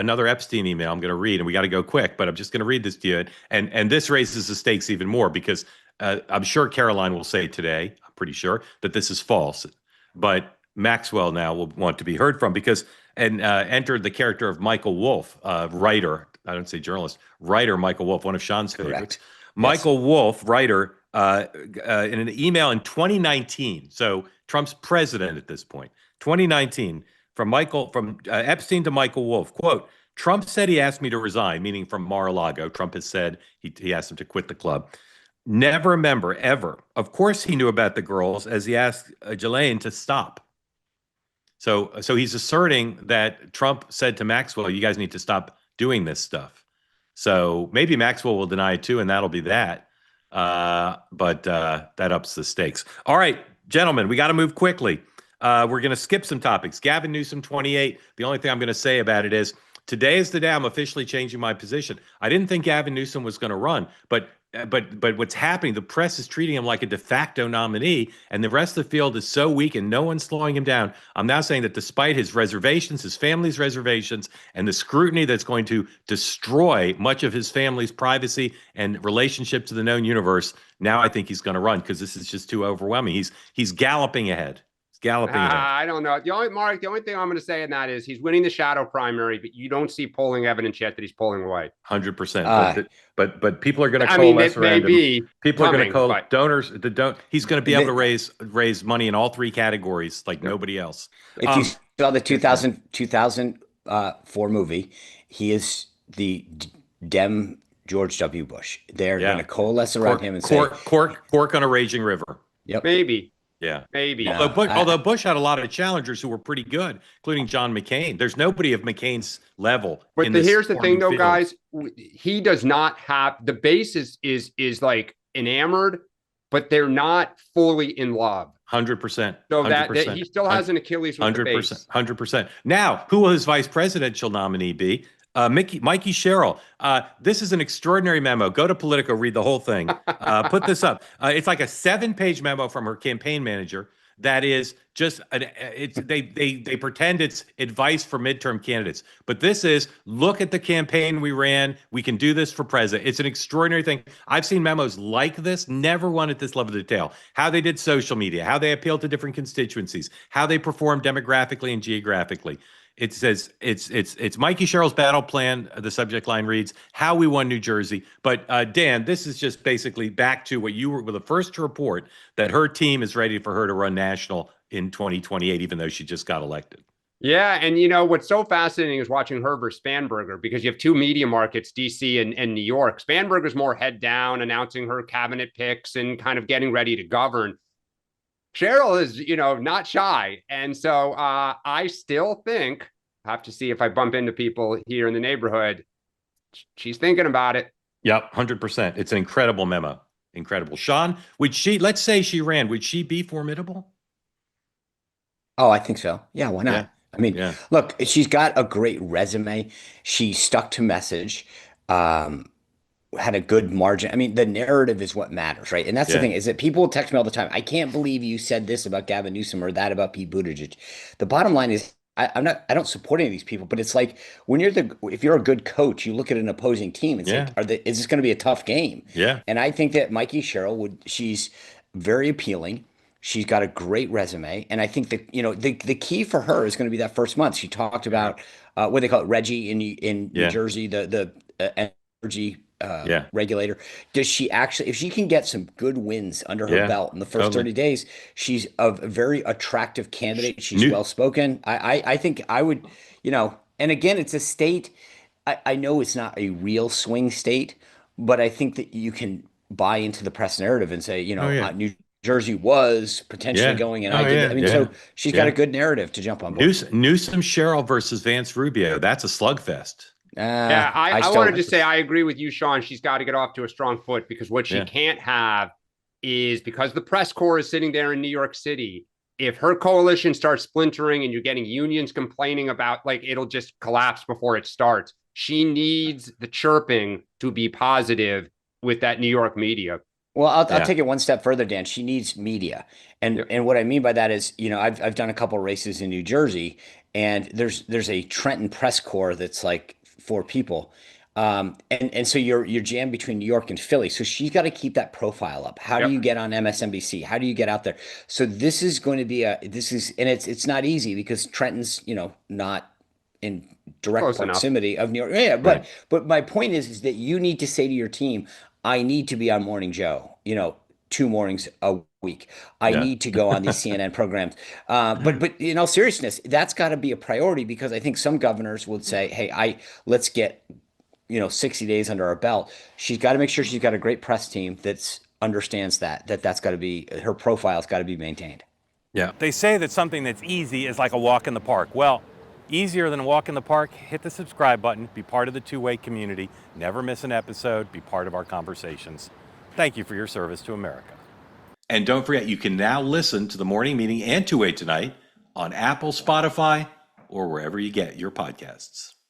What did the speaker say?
another Epstein email I'm going to read, and we got to go quick, but I'm just going to read this to you. And this raises the stakes even more because I'm sure Caroline will say today, I'm pretty sure, that this is false. But Maxwell now will want to be heard from because entered the character of Michael Wolff, writer. I don't say journalist, writer Michael Wolff, one of Sean's favorites. Correct. Michael Wolff, writer, in an email in 2019. So Trump's president at this point, 2019, from Epstein to Michael Wolff. Quote: Trump said he asked me to resign, meaning from Mar-a-Lago. Trump has said he asked him to quit the club. Never a member, ever. Of course he knew about the girls, as he asked Ghislaine to stop. So he's asserting that Trump said to Maxwell, you guys need to stop doing this stuff. So maybe Maxwell will deny it too, and that'll be that. But that ups the stakes. All right, gentlemen, we got to move quickly. We're going to skip some topics. Gavin Newsom, 28. The only thing I'm going to say about it is today is the day I'm officially changing my position. I didn't think Gavin Newsom was going to run, but what's happening, the press is treating him like a de facto nominee, and the rest of the field is so weak and no one's slowing him down. I'm now saying that despite his reservations, his family's reservations, and the scrutiny that's going to destroy much of his family's privacy and relationship to the known universe, now I think he's going to run because this is just too overwhelming. He's galloping ahead. I don't know. The only thing I'm going to say in that is he's winning the shadow primary, but you don't see polling evidence yet that he's pulling away. 100%. But people are going to coalesce around him. People are going to donors. He's going to be able to raise money in all three categories like nobody else. If you saw the 2004 movie, he is the Dem George W. Bush. They're going to coalesce around him and say cork on a raging river. Yep. Maybe. Yeah, maybe. Although Bush had a lot of challengers who were pretty good, including John McCain. There's nobody of McCain's level. But here's the thing, though, guys. He does not have the base is like enamored, but they're not fully in love. 100%. So that he still has an Achilles with the base. 100%. Now, who will his vice presidential nominee be? Mikie Sherrill. This is an extraordinary memo. Go to Politico, read the whole thing. Put this up. It's like a 7-page memo from her campaign manager. That is just they pretend it's advice for midterm candidates, but this is look at the campaign we ran. We can do this for president. It's an extraordinary thing. I've seen memos like this, never one at this level of detail. How they did social media, how they appealed to different constituencies, how they performed demographically and geographically. It says it's Mikie Sherrill's battle plan. The subject line reads, "How we won New Jersey." But Dan, this is just basically back to what you were the first to report, that her team is ready for her to run national in 2028, even though she just got elected. Yeah, and what's so fascinating is watching her versus Spanberger, because you have two media markets, DC and New York. Spanberger's more head down, announcing her cabinet picks and kind of getting ready to govern. Sherrill is, not shy. And so I still think, I have to see if I bump into people here in the neighborhood, she's thinking about it. Yep, 100%. It's an incredible memo. Incredible. Sean, let's say she ran, would she be formidable? Oh, I think so. Yeah, why not? Yeah. I mean, look, she's got a great resume. She stuck to message. Had a good margin. I mean, the narrative is what matters, right? And that's the thing, is that people text me all the time. I can't believe you said this about Gavin Newsom or that about Pete Buttigieg. The bottom line is, I don't support any of these people, but it's like if you're a good coach, you look at an opposing team and say, is this going to be a tough game? Yeah. And I think that Mikie Sherrill she's very appealing. She's got a great resume. And I think that, the key for her is going to be that first month. She talked about what they call it, Reggie in New Jersey, the energy regulator. Does she actually, if she can get some good wins under her belt in the first 30 days, she's a very attractive candidate. She's well-spoken. I think I would, and again, it's a state, I know it's not a real swing state, but I think that you can buy into the press narrative and say, New Jersey was potentially going, and so she's got a good narrative to jump on board. Newsom Sherrill versus Vance Rubio. That's a slugfest. I wanted to say I agree with you, Sean. She's got to get off to a strong foot, because what she can't have is, because the press corps is sitting there in New York City, if her coalition starts splintering and you're getting unions complaining about, it'll just collapse before it starts. She needs the chirping to be positive with that New York media. Well, I'll Yeah. take it one step further, Dan. She needs media. Yeah. And what I mean by that is, I've done a couple races in New Jersey, and there's a Trenton press corps that's like four people. And so you're jammed between New York and Philly. So she's got to keep that profile up. How do Yep. you get on MSNBC? How do you get out there? So this is going to be and it's not easy because Trenton's, not in direct Close enough. proximity of New York. Yeah, Right. but my point is that you need to say to your team, I need to be on Morning Joe, 2 mornings a week. I Yeah. need to go on these CNN programs. But in all seriousness, that's got to be a priority because I think some governors would say, hey, let's get 60 days under our belt. She's got to make sure she's got a great press team that understands that's got to be her profile's got to be maintained. Yeah. They say that something that's easy is like a walk in the park. Well, easier than a walk in the park, hit the subscribe button, be part of the two-way community, never miss an episode, be part of our conversations. Thank you for your service to America. And don't forget, you can now listen to the morning meeting and Two Way Tonight on Apple, Spotify, or wherever you get your podcasts.